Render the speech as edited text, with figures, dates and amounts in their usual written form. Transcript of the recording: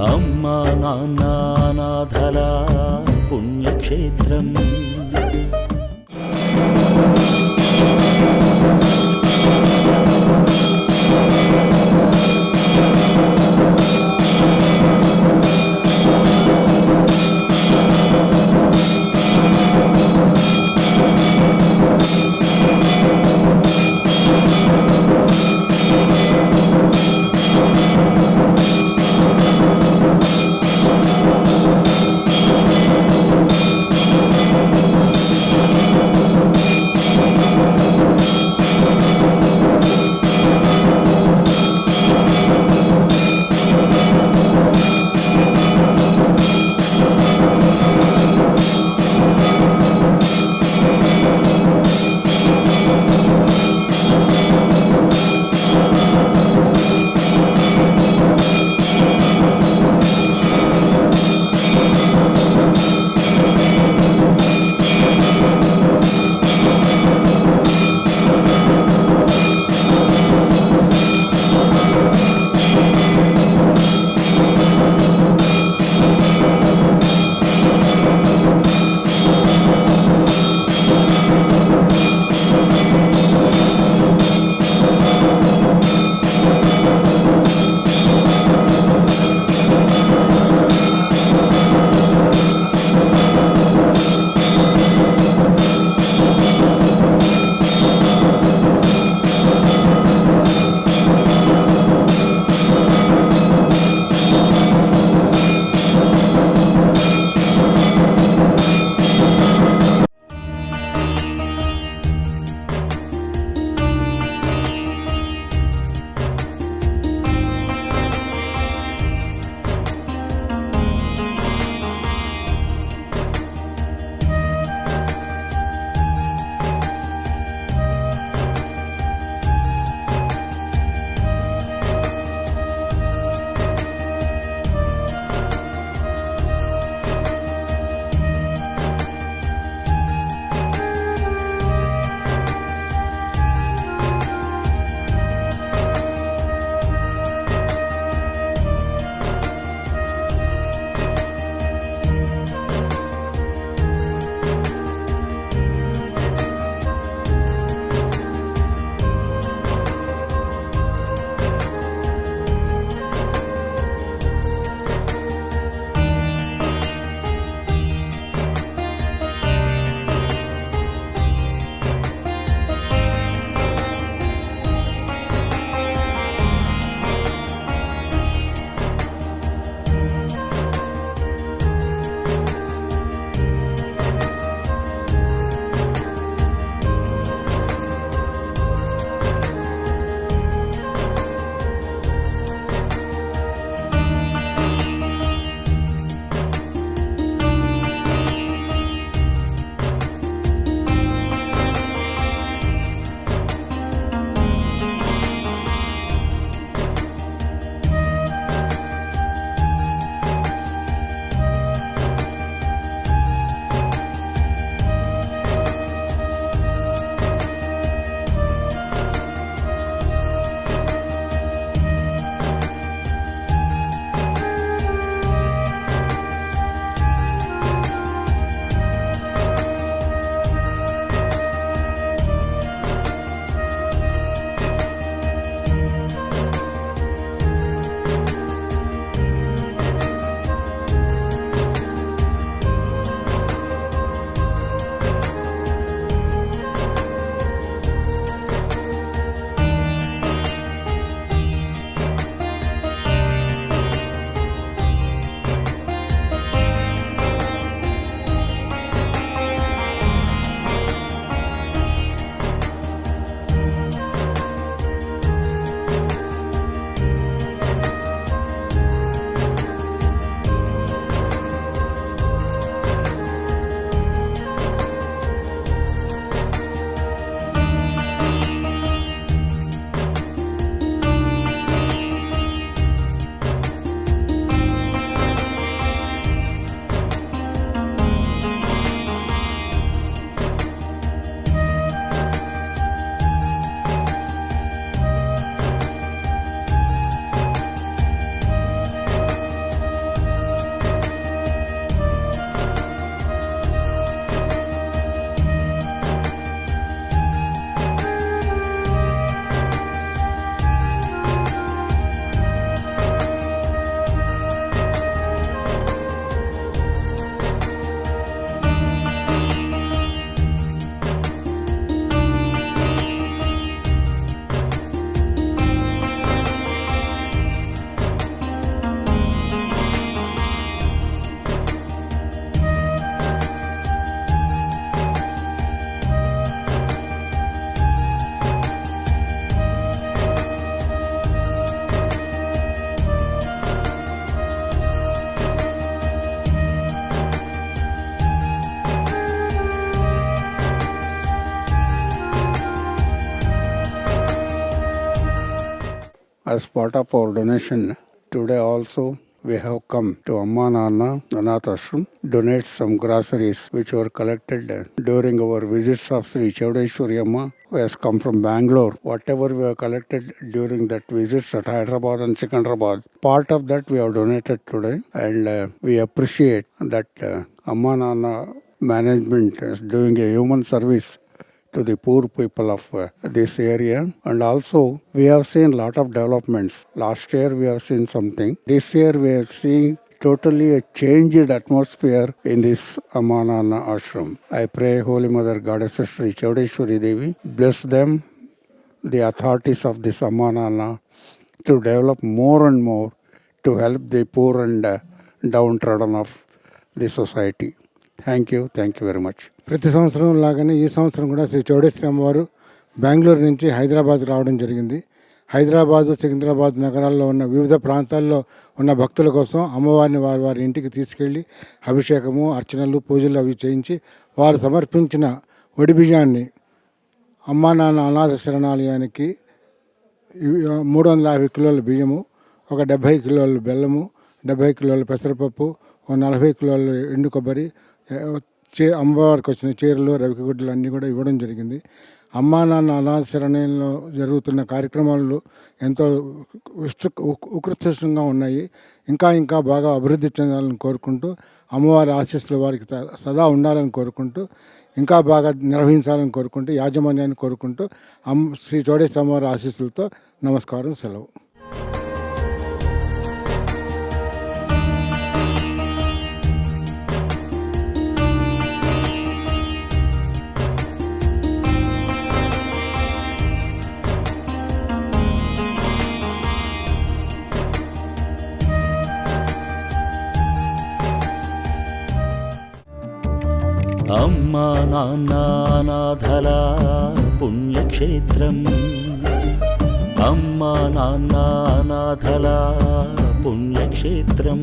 అమ్మా నాన్న అనాథల పుణ్యక్షేత్రం. As part of our donation, today also we have come to Amma Nana Anath Ashram, donate some groceries which were collected during our visits of Sri Chaudeshwari Amma, who has come from Bangalore. Whatever we have collected during that visits at Hyderabad and Secunderabad, part of that we have donated today, and we appreciate that Amma Nana management is doing a human service to the poor people of this area. And also we have seen lot of developments. Last year we have seen something. This year we are seeing totally a changed atmosphere in this Amma Nana Ashram. I pray Holy Mother Goddess Sri Chaudeshwari Devi bless them, the authorities of this Amma Nana, to develop more and more to help the poor and downtrodden of the society. Thank you very much. ప్రతి సంవత్సరం లాగానే ఈ సంవత్సరం కూడా శ్రీ చౌడేశ్వరి అమ్మవారు బెంగళూరు నుంచి హైదరాబాద్ రావడం జరిగింది. హైదరాబాదు, సికింద్రాబాద్ నగరాల్లో ఉన్న వివిధ ప్రాంతాల్లో ఉన్న భక్తుల కోసం అమ్మవారిని వారి వారి ఇంటికి తీసుకెళ్ళి అభిషేకము, అర్చనలు, పూజలు అవి చేయించి వారు సమర్పించిన ఒడి బియ్యాన్ని అమ్మా నాన్న అనాథ శరణాలయానికి 350 కిలోల బియ్యము, ఒక 70 కిలోల బెల్లము, 70 కిలోల పెసరపప్పు, 40 కిలోల ఎండు కొబ్బరి, అమ్మవారికి వచ్చిన చీరలు, రవికి గుడ్డలు అన్నీ కూడా ఇవ్వడం జరిగింది. అమ్మా నాన్న అనాథ శరణాలయంలో జరుగుతున్న కార్యక్రమాలు ఎంతో ఉత్కృష్టంగా ఉన్నాయి. ఇంకా బాగా అభివృద్ధి చెందాలని కోరుకుంటూ, అమ్మవారి ఆశీస్సులు వారికి సదా ఉండాలని కోరుకుంటూ, ఇంకా బాగా నిర్వహించాలని కోరుకుంటూ, యాజమాన్యాన్ని కోరుకుంటూ శ్రీ చౌడేశ్వరి అమ్మవారి ఆశీస్సులతో నమస్కారం, సెలవు. అమ్మా నాన్న అనాథల పుణ్యక్షేత్రం, అమ్మా నాన్న అనాథల పుణ్యక్షేత్రం.